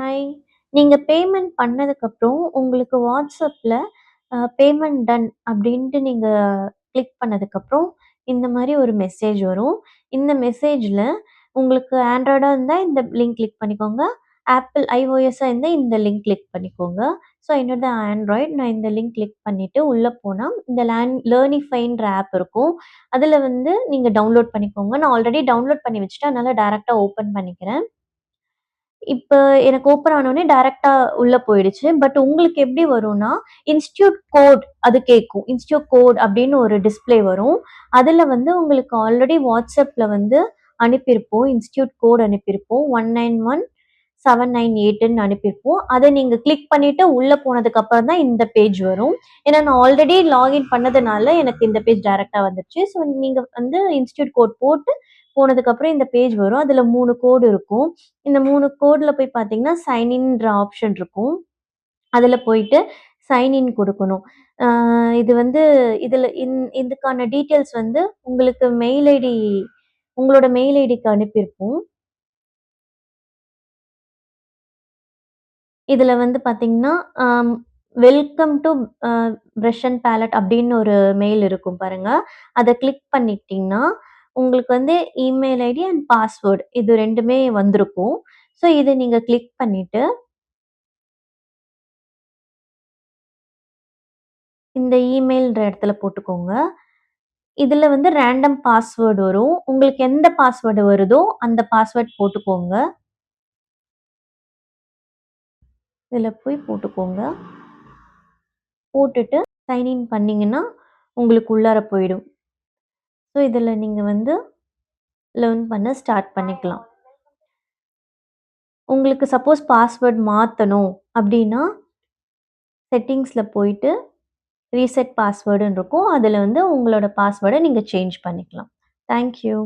Hi. நீங்க payment பண்ணதுக்கப்புறம், உங்களுக்கு WhatsAppல பேமெண்ட் டன் அப்படின்ட்டு நீங்க கிளிக் பண்ணதுக்கப்புறம், இந்த மாரி ஒரு மெசேஜ் வரும். இந்த மெசேஜ்ல உங்களுக்கு ஆண்ட்ராய்டா இருந்தா இந்த லிங்க் கிளிக் பண்ணிக்கோங்க. iOSஆ இருந்தா இந்த லிங்க் கிளிக் பண்ணிக்கோங்க. ஸோ என்னோடது ஆண்ட்ராய்ட். நான் இந்த லிங்க் கிளிக் பண்ணிட்டு உள்ள போனா, இந்த லேர்னிஃபைன்ற ஆப் இருக்கும். அதுல வந்து நீங்க டவுன்லோட் பண்ணிக்கோங்க. நான் ஆல்ரெடி டவுன்லோட் பண்ணி வச்சுட்டேன். அதனால டைரக்ட்டா ஓப்பன் பண்ணிக்கிறேன். இப்ப எனக்கு ஓப்பன் ஆனோனே டைரக்ட்டா உள்ள போயிடுச்சு. பட் உங்களுக்கு எப்படி வரும்னா, இன்ஸ்டிடியூட் கோட் அது கேட்கும். இன்ஸ்டிடியூட் கோட் அப்படின்னு ஒரு டிஸ்ப்ளே வரும். அதுல வந்து உங்களுக்கு ஆல்ரெடி WhatsAppல வந்து அனுப்பியிருப்போம். Institute code அனுப்பியிருப்போம். 191798ன்னு அனுப்பியிருப்போம். அத நீங்க கிளிக் பண்ணிட்டு உள்ள போனதுக்கு அப்புறம் தான் இந்த பேஜ் வரும். ஏன்னா நான் ஆல்ரெடி லாகின் பண்ணதுனால எனக்கு இந்த பேஜ் டைரக்ட்டா வந்துருச்சு. ஸோ நீங்க வந்து இன்ஸ்டிடியூட் கோட் போட்டு போனதுக்கப்புறம் இந்த பேஜ் வரும். அதுல 3 கோடு இருக்கும். இந்த 3 கோட்ல போய் பார்த்தீங்கன்னா, சைன் இன்ற ஆப்ஷன் இருக்கும். அதுல போயிட்டு சைன் இன் குடுக்கணும். அ இது வந்து இதுல இதுக்கான டீட்டெயில்ஸ் வந்து உங்களுக்கு மெயில் ஐடி உங்களோட மெயில் ஐடிக்கு அனுப்பியிருப்போம். இதுல வந்து பார்த்தீங்கன்னா, um welcome to a brush and palette அப்படின்னு ஒரு மெயில் இருக்கும் பாருங்க. அத கிளிக் பண்ணிட்டீங்கன்னா, உங்களுக்கு வந்து இமெயில் ஐடி அண்ட் பாஸ்வேர்ட் இது 2மே வந்திருக்கும். ஸோ இத நீங்க கிளிக் பண்ணிட்டு, இந்த இமெயில்ன்ற இடத்துல போட்டுக்கோங்க. இதுல வந்து ரேண்டம் பாஸ்வேர்ட் வரும். உங்களுக்கு எந்த பாஸ்வேர்டு வருதோ, அந்த பாஸ்வேர்ட் போட்டுக்கோங்க. இதுல போய் போட்டுக்கோங்க. போட்டுட்டு சைன் இன் பண்ணீங்கன்னா, உங்களுக்கு உள்ளார போயிடும். ஸோ இதுல நீங்க வந்து லேர்ன் பண்ண ஸ்டார்ட் பண்ணிக்கலாம். உங்களுக்கு சப்போஸ் பாஸ்வேர்ட் மாத்தணும் அப்டின்னா, செட்டிங்ஸ்ல போயிட்டு ரீசெட் பாஸ்வேர்டுன்னு இருக்கும். அதுல வந்து உங்களோட பாஸ்வேர்ட நீங்க சேஞ்ச் பண்ணிக்கலாம். Thank you.